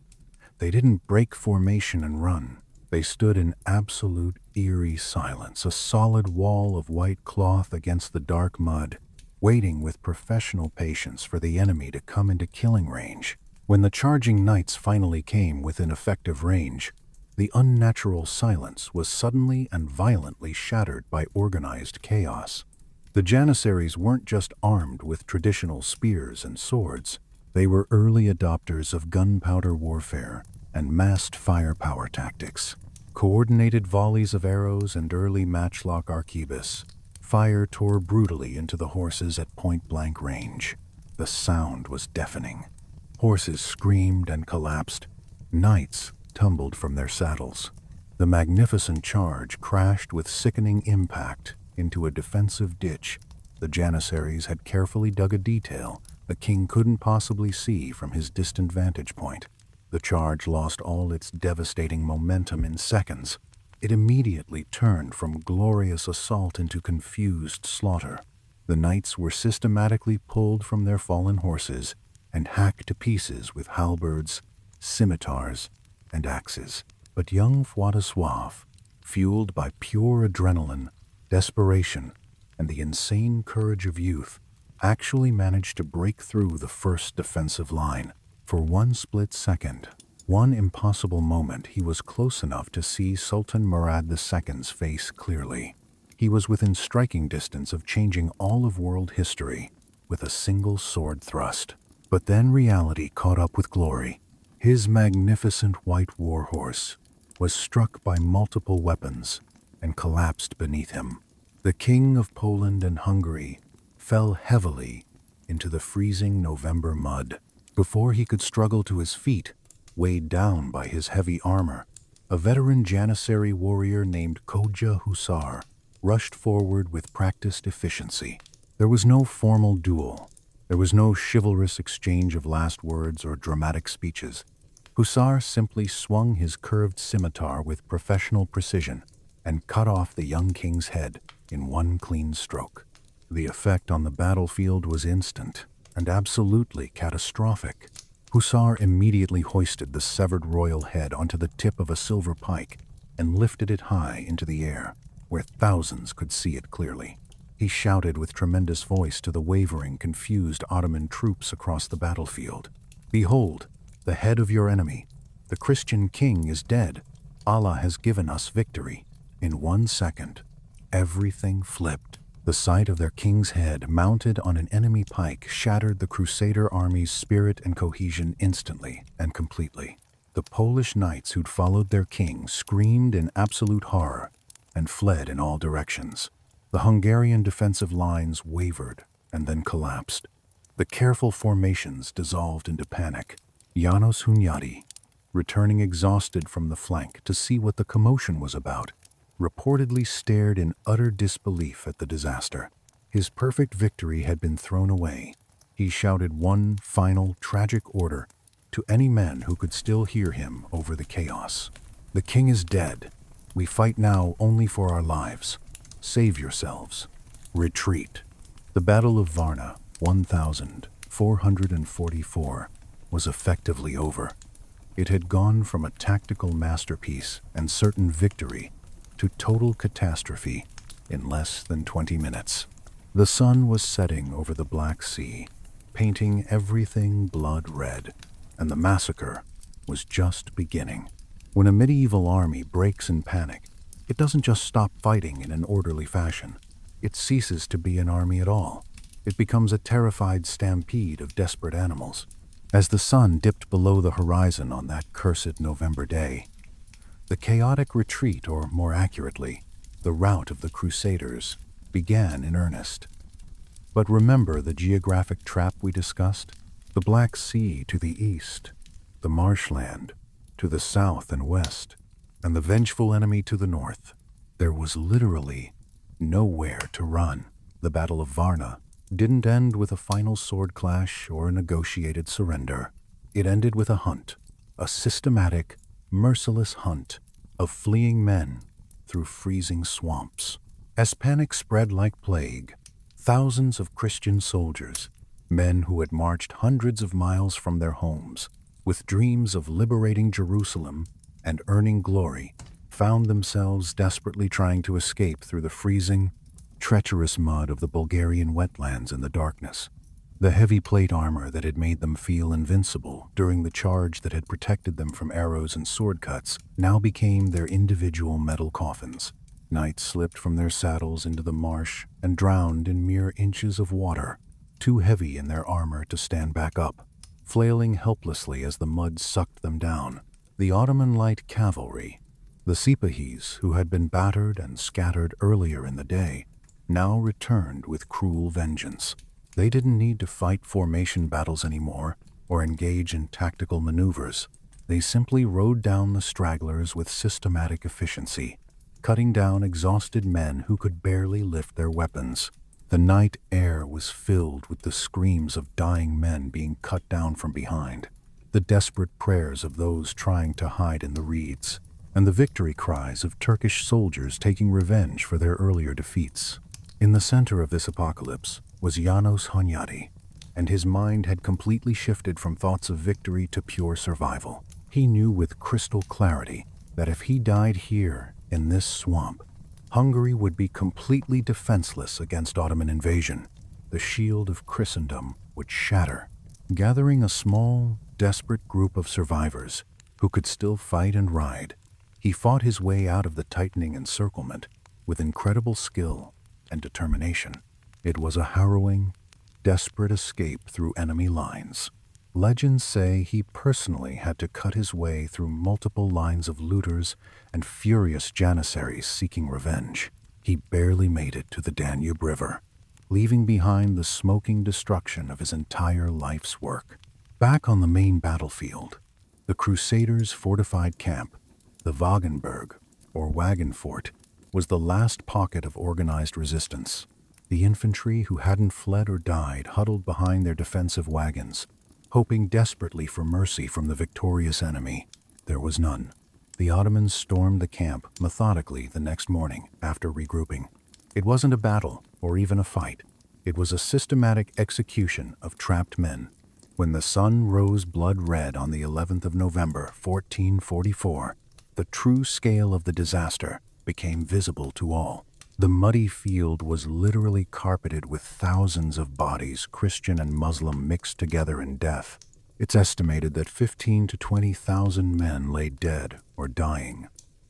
They didn't break formation and run. They stood in absolute eerie silence, a solid wall of white cloth against the dark mud, waiting with professional patience for the enemy to come into killing range. When the charging knights finally came within effective range, the unnatural silence was suddenly and violently shattered by organized chaos. The Janissaries weren't just armed with traditional spears and swords. They were early adopters of gunpowder warfare and massed firepower tactics. Coordinated volleys of arrows and early matchlock arquebus. Fire tore brutally into the horses at point-blank range. The sound was deafening. Horses screamed and collapsed. Knights tumbled from their saddles. The magnificent charge crashed with sickening impact into a defensive ditch. The Janissaries had carefully dug a detail the king couldn't possibly see from his distant vantage point. The charge lost all its devastating momentum in seconds. It immediately turned from glorious assault into confused slaughter. The knights were systematically pulled from their fallen horses and hacked to pieces with halberds, scimitars, and axes. But young Władysław, fueled by pure adrenaline, desperation, and the insane courage of youth, actually managed to break through the first defensive line. For one split second, one impossible moment, he was close enough to see Sultan Murad II's face clearly. He was within striking distance of changing all of world history with a single sword thrust. But then reality caught up with glory. His magnificent white warhorse was struck by multiple weapons and collapsed beneath him. The King of Poland and Hungary fell heavily into the freezing November mud. Before he could struggle to his feet, weighed down by his heavy armor, a veteran Janissary warrior named Koja Hussar rushed forward with practiced efficiency. There was no formal duel. There was no chivalrous exchange of last words or dramatic speeches. Hussar simply swung his curved scimitar with professional precision and cut off the young king's head in one clean stroke. The effect on the battlefield was instant and absolutely catastrophic. Hussar immediately hoisted the severed royal head onto the tip of a silver pike and lifted it high into the air, where thousands could see it clearly. He shouted with tremendous voice to the wavering, confused Ottoman troops across the battlefield, "Behold, the head of your enemy. The Christian king is dead. Allah has given us victory." In 1 second, everything flipped. The sight of their king's head mounted on an enemy pike shattered the Crusader army's spirit and cohesion instantly and completely. The Polish knights who'd followed their king screamed in absolute horror and fled in all directions. The Hungarian defensive lines wavered and then collapsed. The careful formations dissolved into panic. János Hunyadi, returning exhausted from the flank to see what the commotion was about, reportedly stared in utter disbelief at the disaster. His perfect victory had been thrown away. He shouted one final tragic order to any men who could still hear him over the chaos. "The king is dead. We fight now only for our lives. Save yourselves. Retreat." The Battle of Varna, 1444, was effectively over. It had gone from a tactical masterpiece and certain victory to total catastrophe in less than 20 minutes. The sun was setting over the Black Sea, painting everything blood red, and the massacre was just beginning. When a medieval army breaks in panic, it doesn't just stop fighting in an orderly fashion. It ceases to be an army at all. It becomes a terrified stampede of desperate animals. As the sun dipped below the horizon on that cursed November day, the chaotic retreat, or more accurately, the rout of the Crusaders, began in earnest. But remember the geographic trap we discussed? The Black Sea to the east, the marshland to the south and west, and the vengeful enemy to the north. There was literally nowhere to run. The Battle of Varna didn't end with a final sword clash or a negotiated surrender. It ended with a hunt, a systematic, merciless hunt of fleeing men through freezing swamps. As panic spread like plague, thousands of Christian soldiers, men who had marched hundreds of miles from their homes, with dreams of liberating Jerusalem and earning glory, found themselves desperately trying to escape through the freezing, treacherous mud of the Bulgarian wetlands in the darkness. The heavy plate armor that had made them feel invincible during the charge that had protected them from arrows and sword cuts now became their individual metal coffins. Knights slipped from their saddles into the marsh and drowned in mere inches of water, too heavy in their armor to stand back up, flailing helplessly as the mud sucked them down. The Ottoman light cavalry, the Sipahis who had been battered and scattered earlier in the day, now returned with cruel vengeance. They didn't need to fight formation battles anymore or engage in tactical maneuvers. They simply rode down the stragglers with systematic efficiency, cutting down exhausted men who could barely lift their weapons. The night air was filled with the screams of dying men being cut down from behind, the desperate prayers of those trying to hide in the reeds, and the victory cries of Turkish soldiers taking revenge for their earlier defeats. In the center of this apocalypse was János Hunyadi, and his mind had completely shifted from thoughts of victory to pure survival. He knew with crystal clarity that if he died here in this swamp, Hungary would be completely defenseless against Ottoman invasion. The shield of Christendom would shatter. Gathering a small, desperate group of survivors who could still fight and ride, he fought his way out of the tightening encirclement with incredible skill and determination. It was a harrowing, desperate escape through enemy lines. Legends say he personally had to cut his way through multiple lines of looters and furious janissaries seeking revenge. He barely made it to the Danube River, leaving behind the smoking destruction of his entire life's work. Back on the main battlefield, the Crusaders' fortified camp, the Wagenburg, or Wagon Fort, was the last pocket of organized resistance. The infantry who hadn't fled or died huddled behind their defensive wagons, hoping desperately for mercy from the victorious enemy. There was none. The Ottomans stormed the camp methodically the next morning after regrouping. It wasn't a battle or even a fight. It was a systematic execution of trapped men. When the sun rose blood red on the 11th of November, 1444, the true scale of the disaster became visible to all. The muddy field was literally carpeted with thousands of bodies, Christian and Muslim, mixed together in death. It's estimated that 15,000 to 20,000 men lay dead or dying.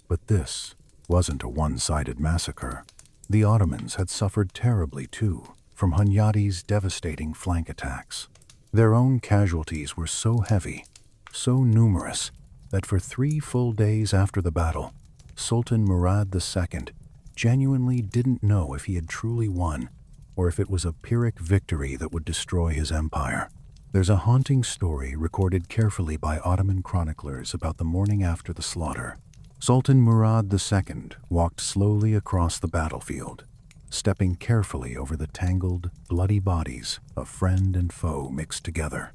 But this wasn't a one-sided massacre. The Ottomans had suffered terribly too from Hunyadi's devastating flank attacks. Their own casualties were so heavy, so numerous, that for 3 full days after the battle, Sultan Murad II genuinely didn't know if he had truly won or if it was a Pyrrhic victory that would destroy his empire. There's a haunting story recorded carefully by Ottoman chroniclers about the morning after the slaughter. Sultan Murad II walked slowly across the battlefield, stepping carefully over the tangled, bloody bodies of friend and foe mixed together.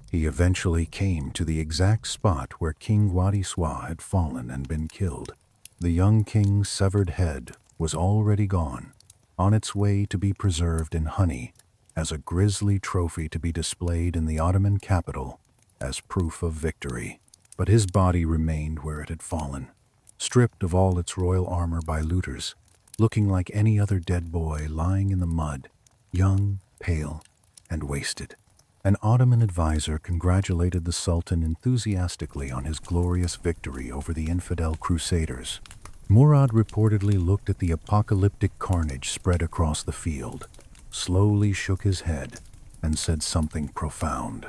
He eventually came to the exact spot where King Wadiswa had fallen and been killed. The young king's severed head was already gone, on its way to be preserved in honey as a grisly trophy to be displayed in the Ottoman capital as proof of victory. But his body remained where it had fallen, stripped of all its royal armor by looters, looking like any other dead boy lying in the mud, young, pale, and wasted. An Ottoman advisor congratulated the Sultan enthusiastically on his glorious victory over the infidel crusaders. Murad reportedly looked at the apocalyptic carnage spread across the field, slowly shook his head, and said something profound.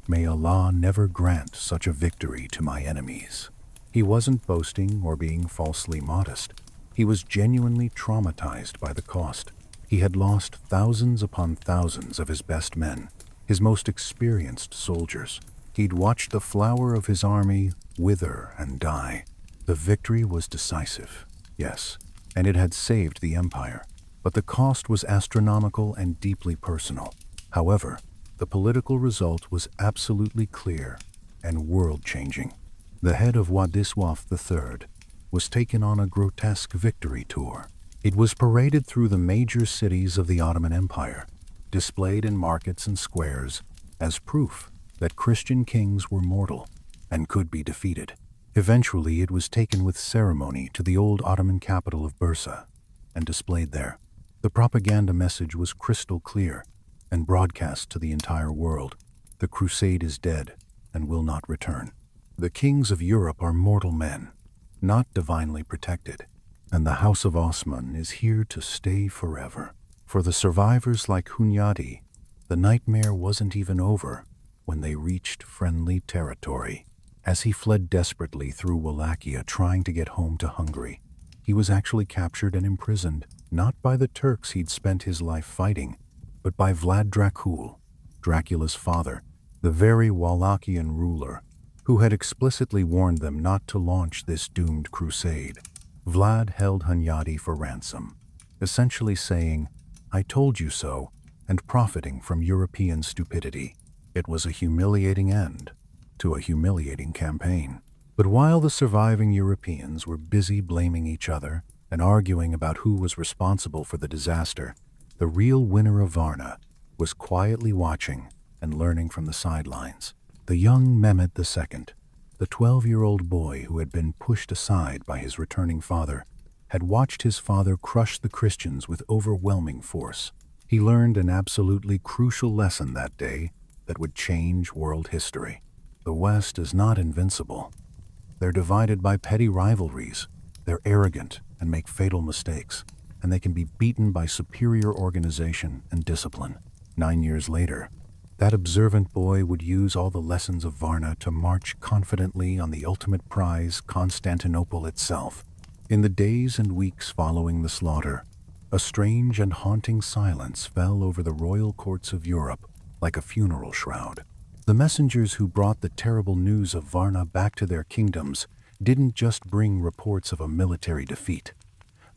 "May Allah never grant such a victory to my enemies." He wasn't boasting or being falsely modest. He was genuinely traumatized by the cost. He had lost thousands upon thousands of his best men, his most experienced soldiers. He'd watched the flower of his army wither and die. The victory was decisive, yes, and it had saved the empire, but the cost was astronomical and deeply personal. However, the political result was absolutely clear and world-changing. The head of Władysław III was taken on a grotesque victory tour. It was paraded through the major cities of the Ottoman Empire, displayed in markets and squares as proof that Christian kings were mortal and could be defeated. Eventually, it was taken with ceremony to the old Ottoman capital of Bursa and displayed there. The propaganda message was crystal clear and broadcast to the entire world. The crusade is dead and will not return. The kings of Europe are mortal men, not divinely protected, and the House of Osman is here to stay forever. For the survivors like Hunyadi, the nightmare wasn't even over when they reached friendly territory. As he fled desperately through Wallachia trying to get home to Hungary, he was actually captured and imprisoned, not by the Turks he'd spent his life fighting, but by Vlad Dracul, Dracula's father, the very Wallachian ruler, who had explicitly warned them not to launch this doomed crusade. Vlad held Hunyadi for ransom, essentially saying, "I told you so," and profiting from European stupidity. It was a humiliating end to a humiliating campaign. But while the surviving Europeans were busy blaming each other and arguing about who was responsible for the disaster, the real winner of Varna was quietly watching and learning from the sidelines. The young Mehmed II, the 12-year-old boy who had been pushed aside by his returning father, had watched his father crush the Christians with overwhelming force. He learned an absolutely crucial lesson that day that would change world history. The West is not invincible. They're divided by petty rivalries. They're arrogant and make fatal mistakes, and they can be beaten by superior organization and discipline. 9 years later, that observant boy would use all the lessons of Varna to march confidently on the ultimate prize, Constantinople itself. In the days and weeks following the slaughter, a strange and haunting silence fell over the royal courts of Europe like a funeral shroud. The messengers who brought the terrible news of Varna back to their kingdoms didn't just bring reports of a military defeat.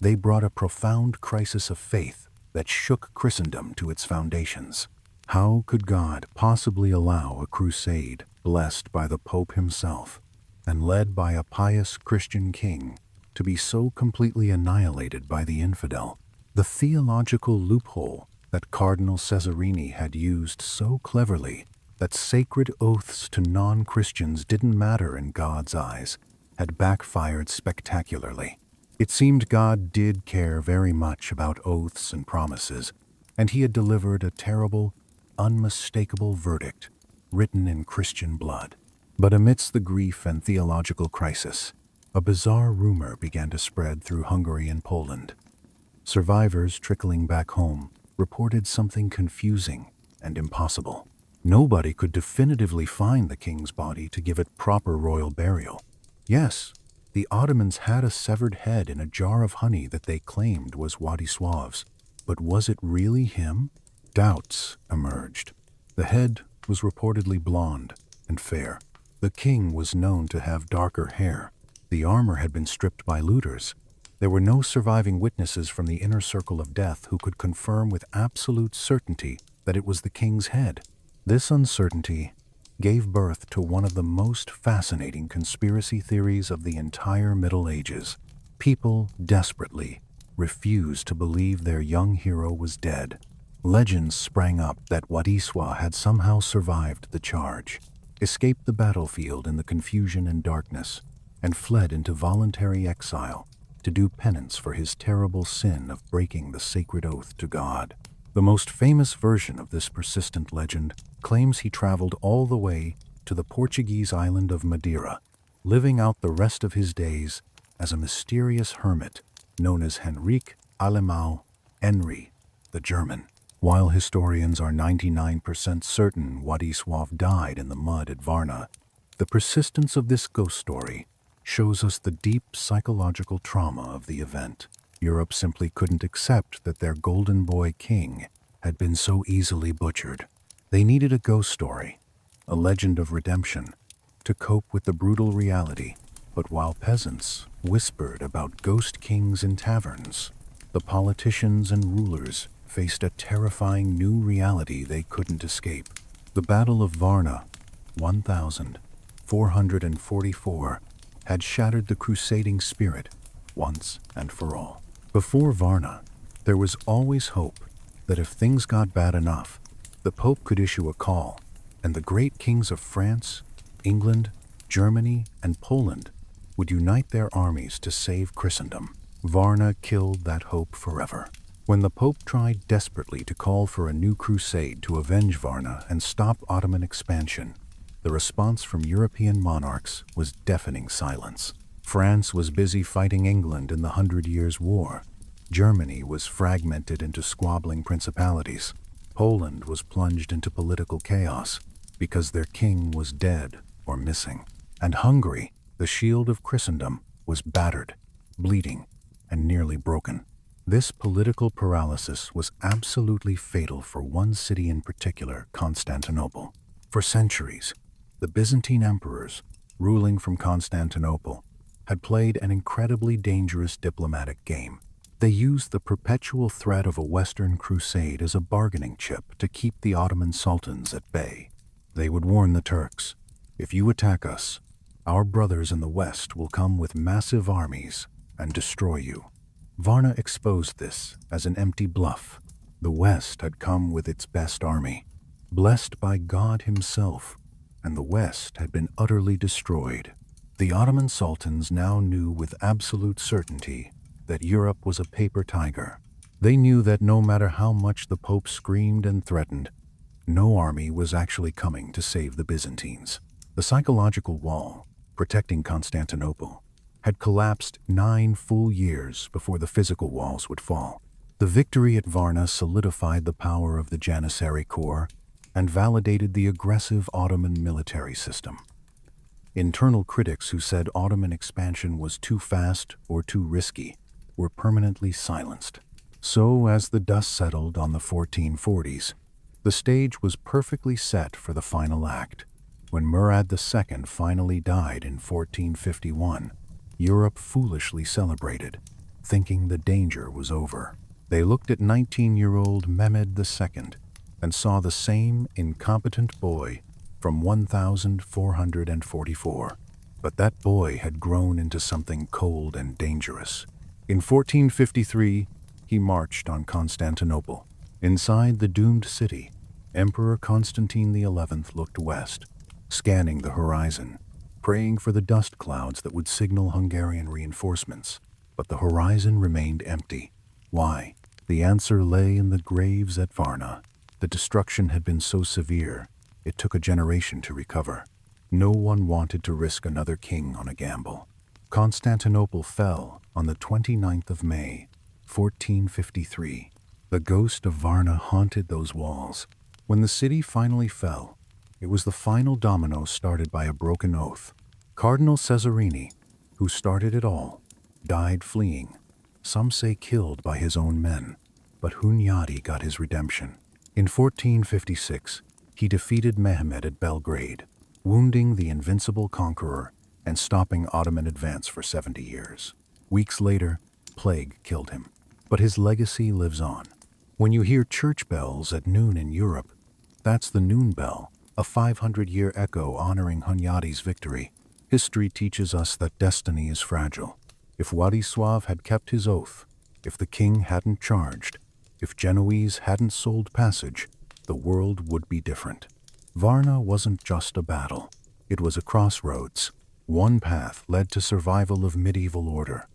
They brought a profound crisis of faith that shook Christendom to its foundations. How could God possibly allow a crusade blessed by the Pope himself and led by a pious Christian king to be so completely annihilated by the infidel? The theological loophole that Cardinal Cesarini had used so cleverly that sacred oaths to non-Christians didn't matter in God's eyes had backfired spectacularly. It seemed God did care very much about oaths and promises, and he had delivered a terrible, unmistakable verdict written in Christian blood. But amidst the grief and theological crisis, a bizarre rumor began to spread through Hungary and Poland. Survivors trickling back home reported something confusing and impossible. Nobody could definitively find the king's body to give it proper royal burial. Yes, the Ottomans had a severed head in a jar of honey that they claimed was Władysław's, but was it really him? Doubts emerged. The head was reportedly blonde and fair. The king was known to have darker hair. The armor had been stripped by looters. There were no surviving witnesses from the inner circle of death who could confirm with absolute certainty that it was the king's head. This uncertainty gave birth to one of the most fascinating conspiracy theories of the entire Middle Ages. People desperately refused to believe their young hero was dead. Legends sprang up that Wadiswa had somehow survived the charge, escaped the battlefield in the confusion and darkness, and fled into voluntary exile to do penance for his terrible sin of breaking the sacred oath to God. The most famous version of this persistent legend claims he traveled all the way to the Portuguese island of Madeira, living out the rest of his days as a mysterious hermit known as Henrique Alemão Henry the German. While historians are 99% certain Władysław died in the mud at Varna, the persistence of this ghost story shows us the deep psychological trauma of the event. Europe simply couldn't accept that their golden boy king had been so easily butchered. They needed a ghost story, a legend of redemption, to cope with the brutal reality. But while peasants whispered about ghost kings in taverns, the politicians and rulers faced a terrifying new reality they couldn't escape. The Battle of Varna, 1444, had shattered the crusading spirit once and for all. Before Varna, there was always hope that if things got bad enough, the Pope could issue a call, and the great kings of France, England, Germany, and Poland would unite their armies to save Christendom. Varna killed that hope forever. When the Pope tried desperately to call for a new crusade to avenge Varna and stop Ottoman expansion, the response from European monarchs was deafening silence. France was busy fighting England in the 100 Years' War. Germany was fragmented into squabbling principalities. Poland was plunged into political chaos because their king was dead or missing. And Hungary, the shield of Christendom, was battered, bleeding, and nearly broken. This political paralysis was absolutely fatal for one city in particular, Constantinople. For centuries, the Byzantine emperors, ruling from Constantinople, had played an incredibly dangerous diplomatic game. They used the perpetual threat of a Western crusade as a bargaining chip to keep the Ottoman sultans at bay. They would warn the Turks, "If you attack us, our brothers in the West will come with massive armies and destroy you." Varna exposed this as an empty bluff. The West had come with its best army, blessed by God himself, and the West had been utterly destroyed. The Ottoman sultans now knew with absolute certainty that Europe was a paper tiger. They knew that no matter how much the Pope screamed and threatened, no army was actually coming to save the Byzantines. The psychological wall, protecting Constantinople, had collapsed 9 full years before the physical walls would fall. The victory at Varna solidified the power of the Janissary Corps and validated the aggressive Ottoman military system. Internal critics who said Ottoman expansion was too fast or too risky were permanently silenced. So, as the dust settled on the 1440s, the stage was perfectly set for the final act. When Murad II finally died in 1451, Europe foolishly celebrated, thinking the danger was over. They looked at 19-year-old Mehmed II and saw the same incompetent boy from 1444. But that boy had grown into something cold and dangerous. In 1453, he marched on Constantinople. Inside the doomed city, Emperor Constantine XI looked west, scanning the horizon, praying for the dust clouds that would signal Hungarian reinforcements. But the horizon remained empty. Why? The answer lay in the graves at Varna. The destruction had been so severe, it took a generation to recover. No one wanted to risk another king on a gamble. Constantinople fell on the 29th of May, 1453. The ghost of Varna haunted those walls. When the city finally fell, it was the final domino started by a broken oath. Cardinal Cesarini, who started it all, died fleeing, some say killed by his own men, but Hunyadi got his redemption. In 1456, He defeated Mehmed at Belgrade, wounding the invincible conqueror and stopping Ottoman advance for 70 years. Weeks later, plague killed him, but his legacy lives on. When you hear church bells at noon in Europe, that's the noon bell, a 500-year echo honoring Hunyadi's victory. History teaches us that destiny is fragile. If Władysław had kept his oath, if the king hadn't charged, if Genoese hadn't sold passage, the world would be different. Varna wasn't just a battle. It was a crossroads. One path led to survival of medieval order.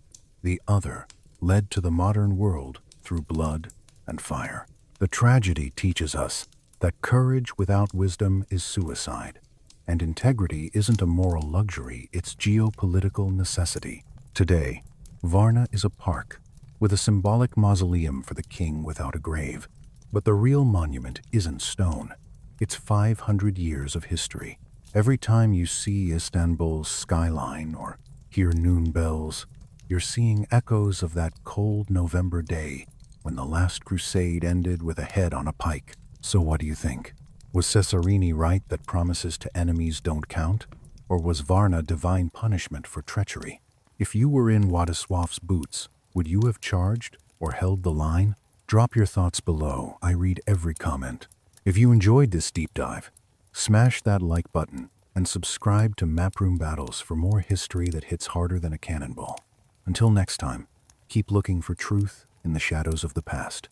The other led to the modern world through blood and fire. The tragedy teaches us that courage without wisdom is suicide, and integrity isn't a moral luxury, it's geopolitical necessity. Today, Varna is a park with a symbolic mausoleum for the king without a grave. But the real monument isn't stone. It's 500 years of history. Every time you see Istanbul's skyline or hear noon bells, you're seeing echoes of that cold November day when the last crusade ended with a head on a pike. So what do you think? Was Cesarini right that promises to enemies don't count? Or was Varna divine punishment for treachery? If you were in Władysław's boots, would you have charged or held the line? Drop your thoughts below. I read every comment. If you enjoyed this deep dive, smash that like button and subscribe to Maproom Battles for more history that hits harder than a cannonball. Until next time, keep looking for truth in the shadows of the past.